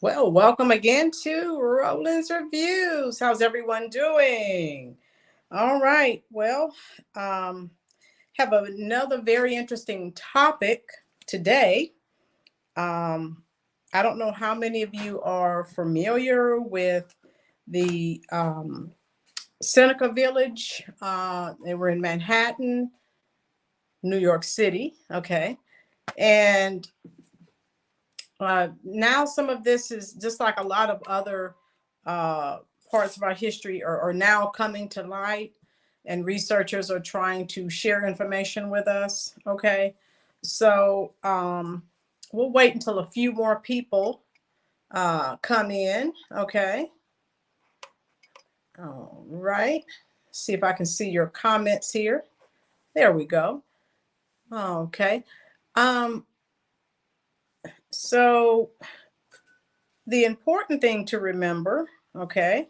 Well, welcome again to Roland's Reviews. How's everyone doing? All right. Well, um, have another very interesting topic today. Um, I don't know how many of you are familiar with the Seneca Village. They were in Manhattan, New York City. Okay. And now some of this is just like a lot of other uh, parts of our history are now coming to light, and researchers are trying to share information with us. Okay, so we'll wait until a few more people come in. Okay, all right. See if I can see your comments here. There we go. Okay. Um, so the important thing to remember, okay,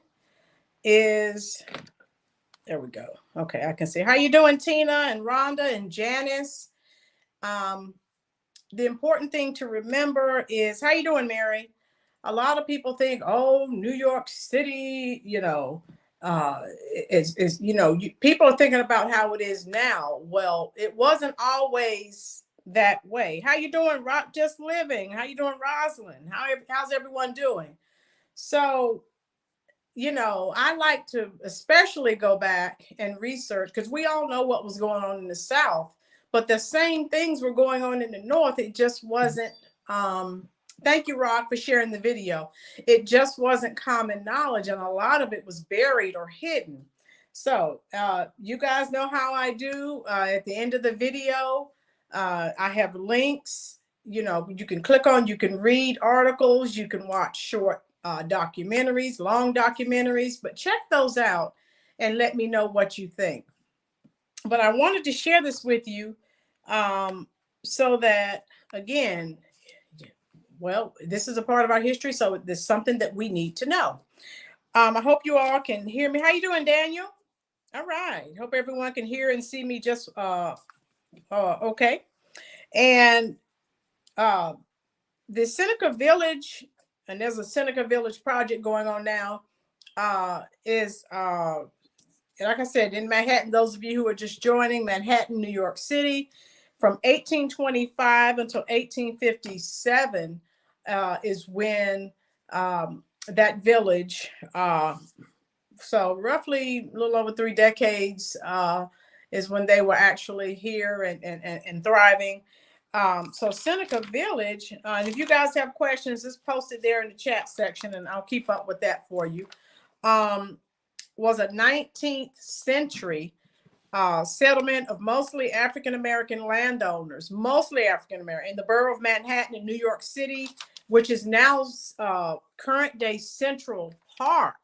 is there we go. Okay, I can see. How you doing, Tina and Rhonda and Janice? Um, the important thing to remember is how you doing, Mary? A lot of people think, oh, New York City, is people are thinking about how it is now. Well, it wasn't always that way. How you doing, Just Living? How you doing, Rosalind? How's everyone doing? So I like to especially go back and research because we all know what was going on in the South, but the same things were going on in the North. It just wasn't. Thank you, Rod, for sharing the video. It just wasn't common knowledge, and a lot of it was buried or hidden. So you guys know how I do. At the end of the video, I have links. You can click on, you can read articles, you can watch short documentaries, long documentaries, but check those out and let me know what you think. But I wanted to share this with you so that, again, well, this is a part of our history, so there's something that we need to know. I hope you all can hear me. How you doing, Daniel? All right. Hope everyone can hear and see me just okay. And uh, the Seneca Village, and there's a Seneca Village project going on now, is like I said, in Manhattan. Those of you who are just joining, Manhattan, New York City, from 1825 until 1857 is when that village. So roughly a little over 3 decades is when they were actually here and thriving. So Seneca Village, and if you guys have questions, just post it there in the chat section and I'll keep up with that for you. Was a 19th century settlement of mostly African-American landowners, mostly African-American, in the borough of Manhattan in New York City, which is now current day Central Park.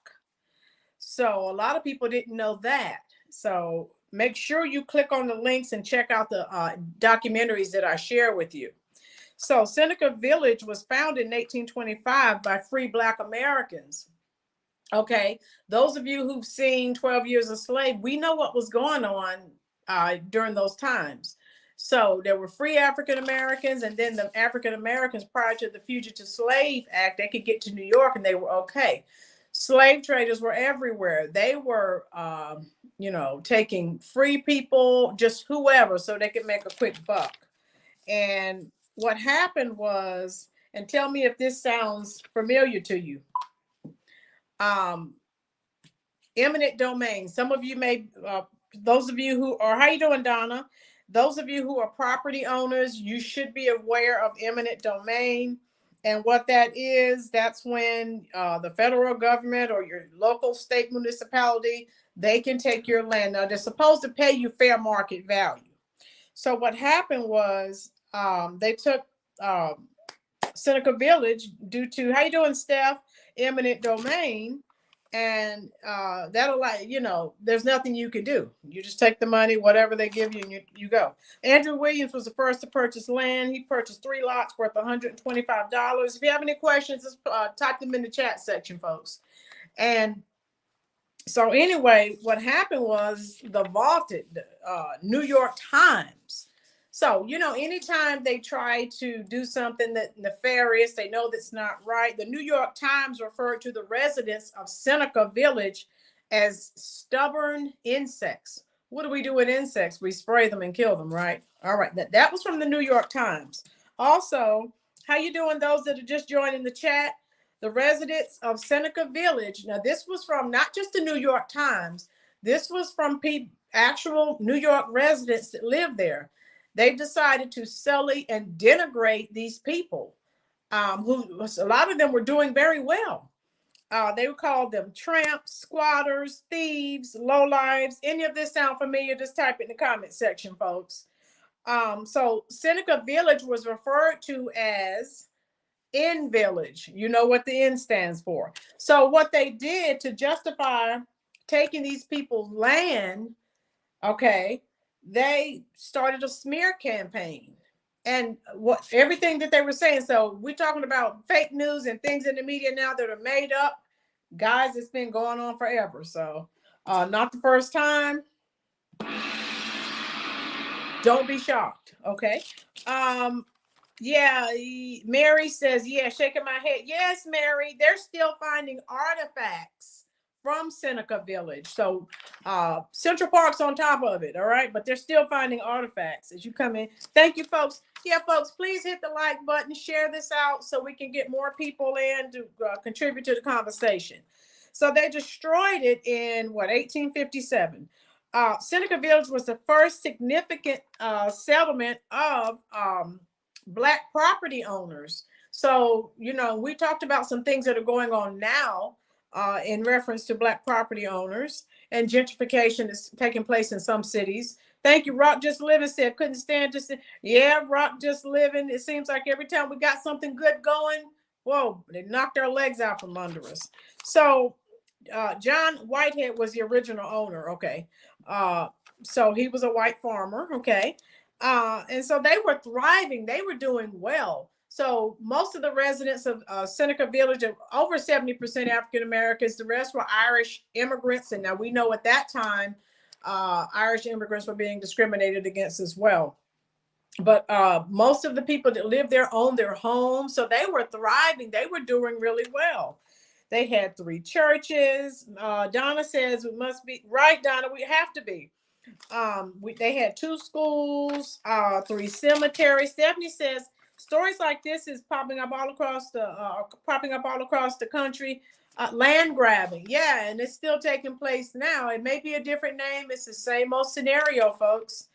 So a lot of people didn't know that. So make sure you click on the links and check out the documentaries that I share with you. So Seneca Village was founded in 1825 by free Black Americans. Okay, those of you who've seen 12 Years a Slave, we know what was going on during those times. So there were free African Americans, and then the African Americans prior to the Fugitive Slave Act, they could get to New York and they were okay. Slave traders were everywhere. They were, taking free people, just whoever, so they could make a quick buck. And what happened was, and tell me if this sounds familiar to you. Eminent Domain. Some of you may, those of you who are, how you doing, Donna? Those of you who are property owners, you should be aware of eminent domain. And what that is, that's when the federal government or your local state municipality, they can take your land. Now, they're supposed to pay you fair market value. So what happened was they took Seneca Village due to, how you doing, Steph? Eminent domain. And that'll, there's nothing you can do. You just take the money, whatever they give you, and you go. Andrew Williams was the first to purchase land. He purchased 3 lots worth $125. If you have any questions, just type them in the chat section, folks. And so anyway, what happened was the vaulted New York Times So, you know, anytime they try to do something that nefarious, they know that's not right. The New York Times referred to the residents of Seneca Village as stubborn insects. What do we do with insects? We spray them and kill them, right? All right. That was from the New York Times. Also, how you doing, those that are just joining the chat? The residents of Seneca Village. Now, this was from not just the New York Times. This was from actual New York residents that live there. They decided to sully and denigrate these people, who a lot of them were doing very well. They called them tramps, squatters, thieves, lowlives. Any of this sound familiar? Just type it in the comment section, folks. So Seneca Village was referred to as in village. You know what the N stands for. So what they did to justify taking these people's land, okay, they started a smear campaign and what everything that they were saying. So we're talking about fake news and things in the media now that are made up. Guys, it's been going on forever. So not the first time. Don't be shocked. Okay. Yeah, Mary says, yeah, shaking my head. Yes, Mary, they're still finding artifacts from Seneca Village. So Central Park's on top of it, all right? But they're still finding artifacts as you come in. Thank you, folks. Yeah, folks, please hit the like button, share this out so we can get more people in to contribute to the conversation. So they destroyed it in, what, 1857. Seneca Village was the first significant settlement of Black property owners. So, you know, we talked about some things that are going on now in reference to Black property owners, and gentrification is taking place in some cities. Thank you. Rock Just Living said, couldn't stand just, yeah, Rock Just Living. It seems like every time we got something good going, whoa, they knocked our legs out from under us. So John Whitehead was the original owner. Okay. So he was a white farmer. Okay. And so they were thriving. They were doing well. So most of the residents of Seneca Village are over 70% African Americans. The rest were Irish immigrants. And now we know at that time, Irish immigrants were being discriminated against as well. But most of the people that lived there owned their homes. So they were thriving. They were doing really well. They had 3 churches. Donna says we must be right, Donna. We have to be. They had 2 schools, 3 cemeteries. Stephanie says stories like this is popping up all across the country. Land grabbing, yeah, and it's still taking place now. It may be a different name. It's the same old scenario, folks.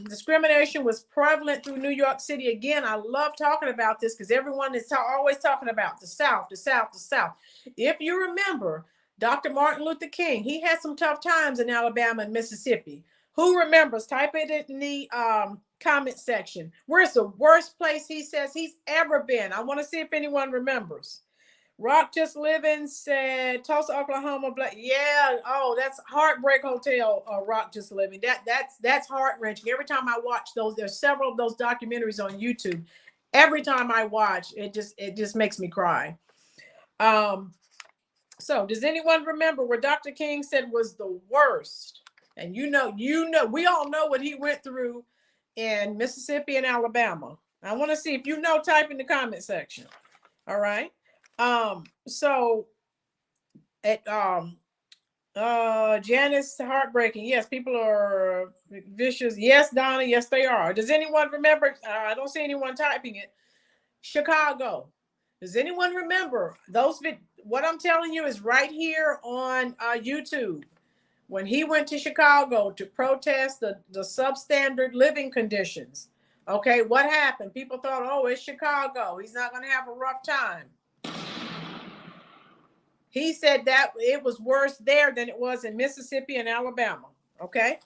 Discrimination was prevalent through New York City. Again, I love talking about this because everyone is always talking about the South, the South, the South. If you remember, Dr. Martin Luther King, he had some tough times in Alabama and Mississippi. Who remembers? Type it in the comment section. Where's the worst place he says he's ever been? I want to see if anyone remembers. Rock Just Living said Tulsa, Oklahoma. Yeah. Oh, that's Heartbreak Hotel. Rock Just Living. That's heart wrenching. Every time I watch those, there's several of those documentaries on YouTube. Every time I watch, it just makes me cry. So does anyone remember where Dr. King said was the worst? And you know, we all know what he went through in Mississippi and Alabama. I want to see if you know. Type in the comment section. All right. So at Janice, heartbreaking. Yes, people are vicious. Yes, Donna. Yes, they are. Does anyone remember? I don't see anyone typing it. Chicago. Does anyone remember those? What I'm telling you is right here on YouTube. When he went to Chicago to protest the substandard living conditions. Okay, what happened? People thought, oh, it's Chicago. He's not going to have a rough time. He said that it was worse there than it was in Mississippi and Alabama. Okay.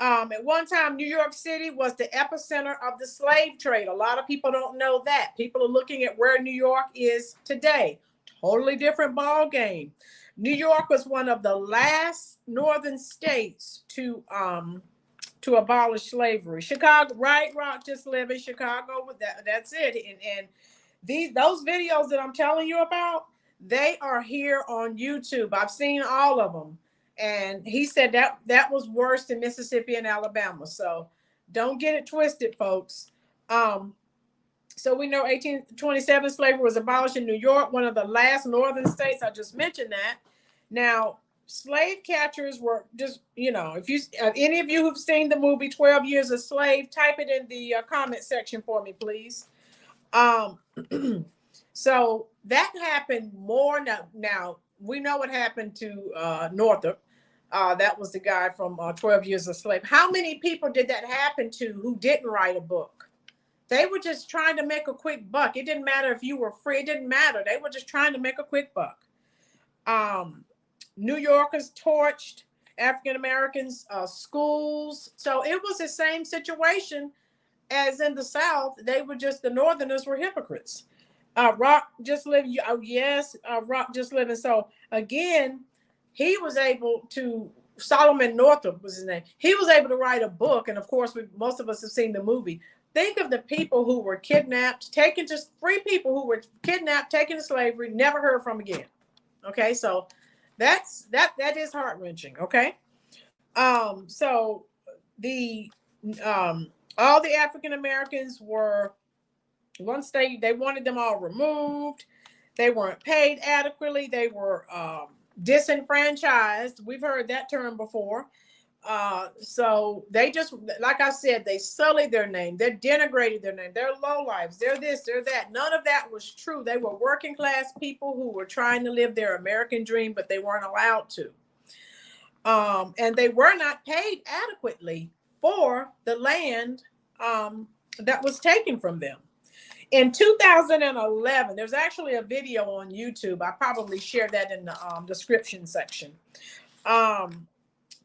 At one time, New York City was the epicenter of the slave trade. A lot of people don't know that. People are looking at where New York is today. Totally different ball game. New York was one of the last northern states to abolish slavery. Chicago, right? Rock Just Living. Chicago. That's it. And those videos that I'm telling you about, they are here on YouTube. I've seen all of them. And he said that was worse than Mississippi and Alabama. So Don't get it twisted, folks. So we know 1827 slavery was abolished in New York, one of the last northern states. I just mentioned that. Now, slave catchers were just, if you, any of you who've seen the movie 12 Years a Slave, type it in the comment section for me, please. So that happened more now. We know what happened to Northup. That was the guy from 12 Years a Slave. How many people did that happen to who didn't write a book? They were just trying to make a quick buck. It didn't matter if you were free. It didn't matter. They were just trying to make a quick buck. New Yorkers torched African Americans' schools. So it was the same situation as in the South. They were just, the Northerners were hypocrites. Rock just living. Oh yes, Rock just living. So again, he was able to. Solomon Northup was his name. He was able to write a book, and of course, most of us have seen the movie. Think of the people who were kidnapped, taken, just free people who were kidnapped, taken to slavery, never heard from again. Okay, so that is heart-wrenching. Okay, so the all the African Americans were, once they wanted them all removed. They weren't paid adequately. They were disenfranchised. We've heard that term before. So they just, like I said, they sullied their name. They denigrated their name. They're lowlifes. They're this, they're that. None of that was true. They were working class people who were trying to live their American dream, but they weren't allowed to. And they were not paid adequately for the land that was taken from them. In 2011, there's actually a video on YouTube. I probably shared that in the description section.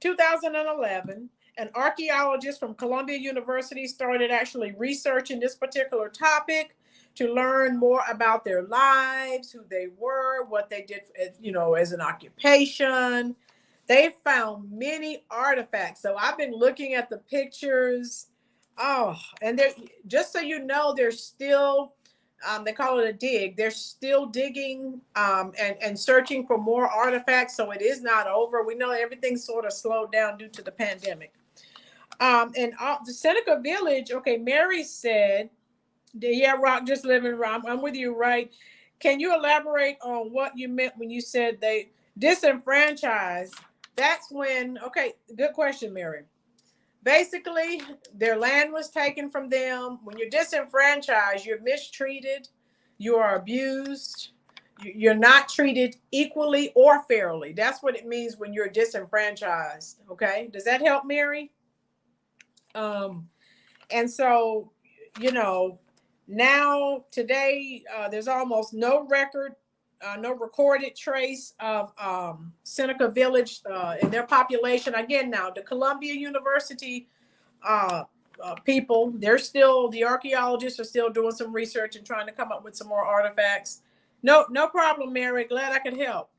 2011, an archaeologist from Columbia University started actually researching this particular topic to learn more about their lives, who they were, what they did, as an occupation. They found many artifacts. So I've been looking at the pictures. Oh, and they're, just so you know, they're still, they call it a dig. They're still digging and searching for more artifacts. So it is not over. We know everything sort of slowed down due to the pandemic. And the Seneca Village, okay, Mary said, yeah, Rock, just living, I'm with you, right? Can you elaborate on what you meant when you said they disenfranchised? That's when, okay, good question, Mary. Basically, their land was taken from them. When you're disenfranchised, you're mistreated, you are abused, you're not treated equally or fairly. That's what it means when you're disenfranchised. Okay, does that help, Mary? And so, now today, there's almost no record, no recorded trace of Seneca Village in their population. Again, now the Columbia University people, the archaeologists are still doing some research and trying to come up with some more artifacts. No problem, Mary. Glad I could help.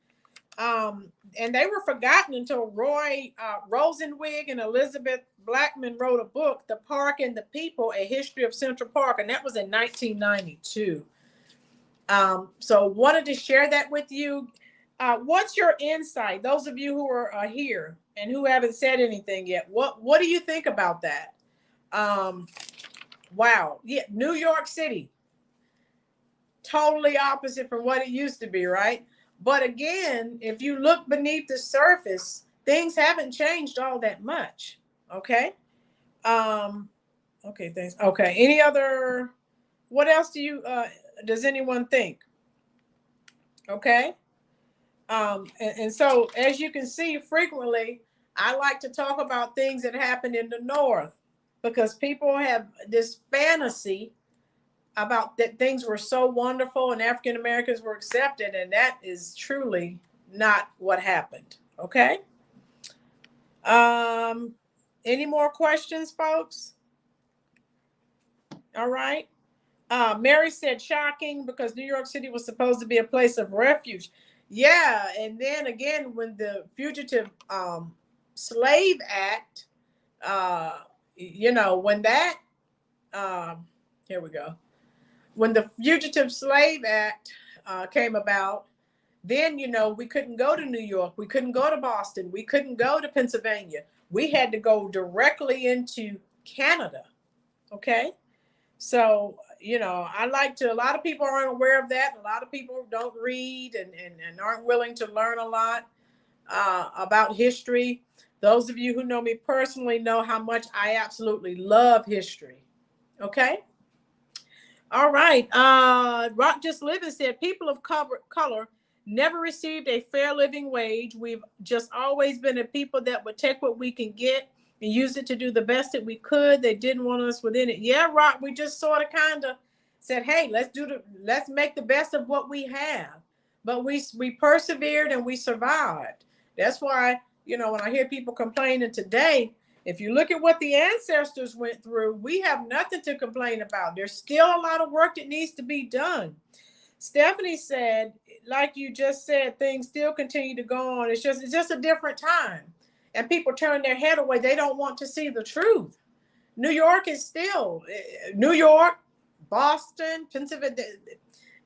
And they were forgotten until Roy Rosenzweig and Elizabeth Blackmar wrote a book, The Park and the People, A History of Central Park, and that was in 1992. So wanted to share that with you. What's your insight? Those of you who are here and who haven't said anything yet, what do you think about that? Wow. Yeah, New York City. Totally opposite from what it used to be, right? But again, if you look beneath the surface, things haven't changed all that much. Okay. Okay, thanks. Okay. Any other, what else does anyone think? Okay. And so as you can see, frequently, I like to talk about things that happened in the North because people have this fantasy about that things were so wonderful and African Americans were accepted, and that is truly not what happened. Okay. Any more questions, folks? All right. Mary said shocking because New York City was supposed to be a place of refuge. Yeah, and then again, when the Fugitive Slave Act, when that, here we go. When the Fugitive Slave Act came about, then, we couldn't go to New York. We couldn't go to Boston. We couldn't go to Pennsylvania. We had to go directly into Canada. Okay. So, you know, I like to, a lot of people aren't aware of that. A lot of people don't read and aren't willing to learn a lot about history. Those of you who know me personally know how much I absolutely love history. Okay. All right. Rock Just Living said people of color never received a fair living wage. We've just always been a people that would take what we can get and use it to do the best that we could. They didn't want us within it. Yeah, Rock, we just sort of kind of said, hey, let's make the best of what we have. But we persevered and we survived. That's why, you know, when I hear people complaining today, if you look at what the ancestors went through, we have nothing to complain about. There's still a lot of work that needs to be done. Stephanie said, like you just said, things still continue to go on. It's just a different time. And people turn their head away. They don't want to see the truth. New York is still, New York, Boston, Pennsylvania,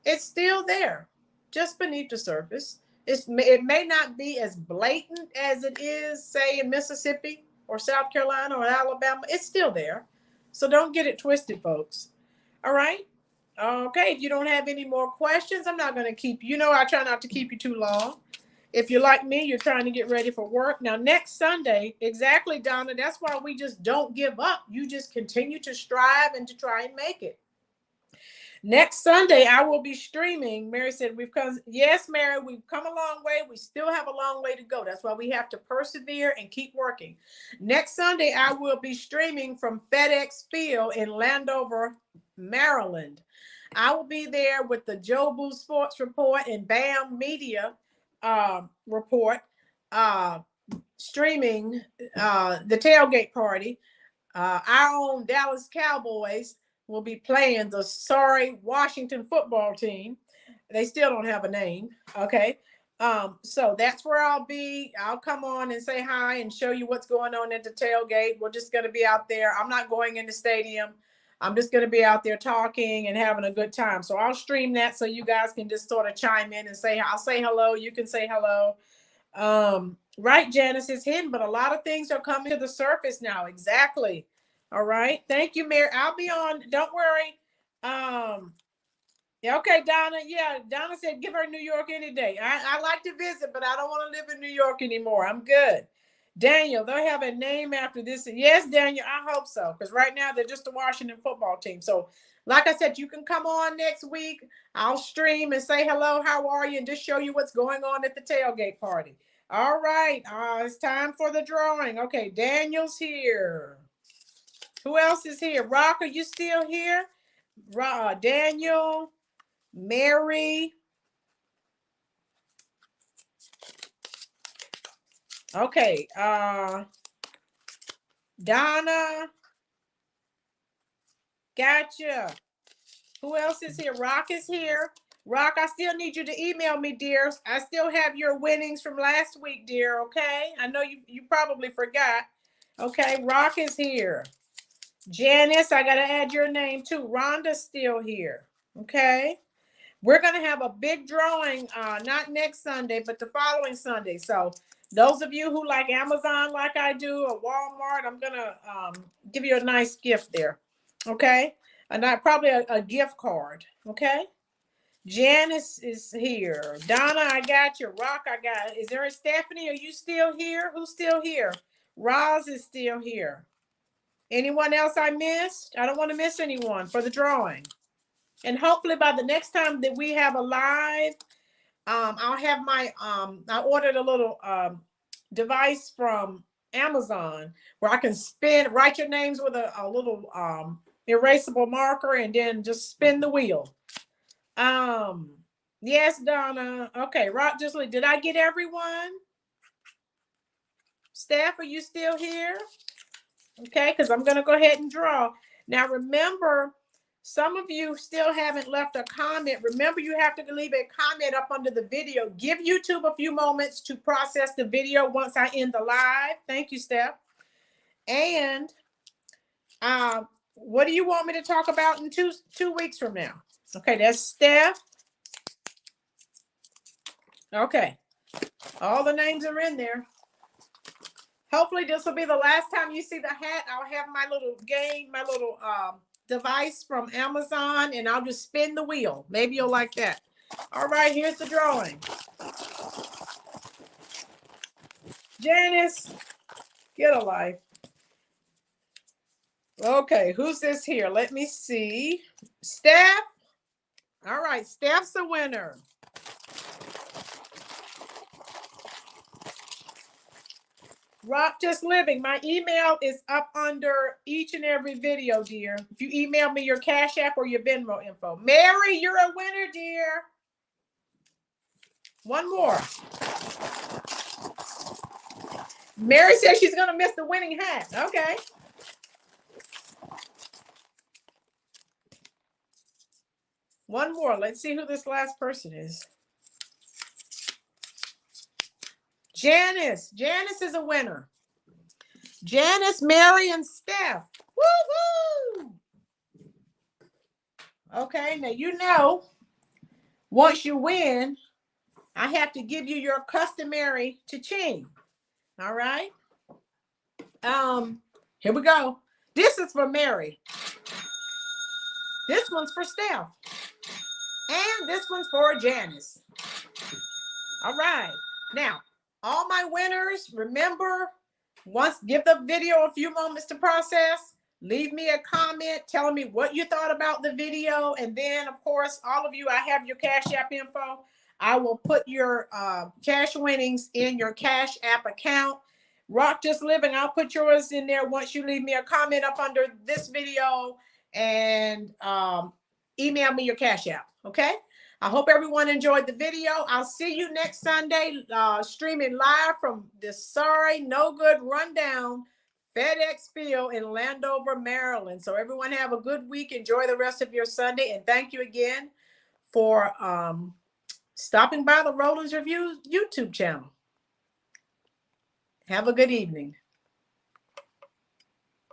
it's still there, just beneath the surface. It may not be as blatant as it is, say, in Mississippi or South Carolina or Alabama. It's still there. So don't get it twisted, folks. All right. Okay. If you don't have any more questions, I'm not going to keep you. You know, I try not to keep you too long. If you're like me, you're trying to get ready for work. Now, next Sunday, exactly, Donna, that's why we just don't give up. You just continue to strive and to try and make it. Next Sunday, I will be streaming. Mary said, we've come. Yes, Mary, we've come a long way. We still have a long way to go. That's why we have to persevere and keep working. Next Sunday, I will be streaming from FedEx Field in Landover, Maryland. I will be there with the Joe Boo Sports Report and BAM Media report, streaming the tailgate party. Our own Dallas Cowboys will be playing the sorry Washington football team. They still don't have a name. Okay. So that's where I'll be. I'll come on and say hi and show you what's going on at the tailgate. We're just going to be out there. I'm not going in the stadium. I'm just going to be out there talking and having a good time. So I'll stream that so you guys can just sort of chime in and say, I'll say hello. You can say hello. Right, Janice, is hidden, but a lot of things are coming to the surface now. Exactly. All right. Thank you, Mary. I'll be on. Don't worry. Yeah, okay, Donna. Yeah, Donna said give her New York any day. I like to visit, but I don't want to live in New York anymore. I'm good. Daniel, they'll have a name after this. Yes, Daniel, I hope so. Because right now they're just the Washington football team. So, like I said, you can come on next week. I'll stream and say hello, how are you? And just show you what's going on at the tailgate party. All right. It's time for the drawing. Okay, Daniel's here. Who else is here? Rock, are you still here? Daniel, Mary. Okay. Donna. Gotcha. Who else is here? Rock is here. Rock, I still need you to email me, dear. I still have your winnings from last week, dear. Okay. I know you probably forgot. Okay. Rock is here. Janice, I got to add your name too. Rhonda's still here. Okay. We're going to have a big drawing, not next Sunday, but the following Sunday. So those of you who like Amazon like I do or Walmart, I'm going to give you a nice gift there. Okay. And probably a gift card. Okay. Janice is here. Donna, I got you. Rock, I got. Is there a Stephanie? Are you still here? Who's still here? Roz is still here. Anyone else I missed? I don't want to miss anyone for the drawing. And hopefully by the next time that we have a live, I'll have my, I ordered a little device from Amazon where I can write your names with a little erasable marker and then just spin the wheel. Yes, Donna. Okay, Rock Disley, did I get everyone? Steph, are you still here? Okay, because I'm going to go ahead and draw. Now, remember, some of you still haven't left a comment. Remember, you have to leave a comment up under the video. Give YouTube a few moments to process the video once I end the live. Thank you, Steph. And what do you want me to talk about in two weeks from now? Okay, that's Steph. Okay. All the names are in there. Hopefully this will be the last time you see the hat. I'll have my little game, my little device from Amazon, and I'll just spin the wheel. Maybe you'll like that. All right, here's the drawing. Janice, get a life. Okay, who's this here? Let me see. Steph. All right, Steph's the winner. Rock Just Living. My email is up under each and every video, dear. If you email me your Cash App or your Venmo info. Mary, you're a winner, dear. One more. Mary says she's going to miss the winning hat. Okay. One more. Let's see who this last person is. Janice. Janice is a winner. Janice, Mary, and Steph. Woo-hoo! Okay, now you know, once you win, I have to give you your customary cha-ching. All right? Here we go. This is for Mary. This one's for Steph. And this one's for Janice. All right. Now, all my winners, remember, give the video a few moments to process. Leave me a comment telling me what you thought about the video. And then, of course, all of you, I have your Cash App info. I will put your cash winnings in your Cash App account. Rock Just Living, I'll put yours in there once you leave me a comment up under this video and email me your Cash App, okay? I hope everyone enjoyed the video. I'll see you next Sunday, streaming live from the sorry, no good rundown FedEx Field in Landover, Maryland. So everyone have a good week. Enjoy the rest of your Sunday. And thank you again for stopping by the Rollins Review YouTube channel. Have a good evening.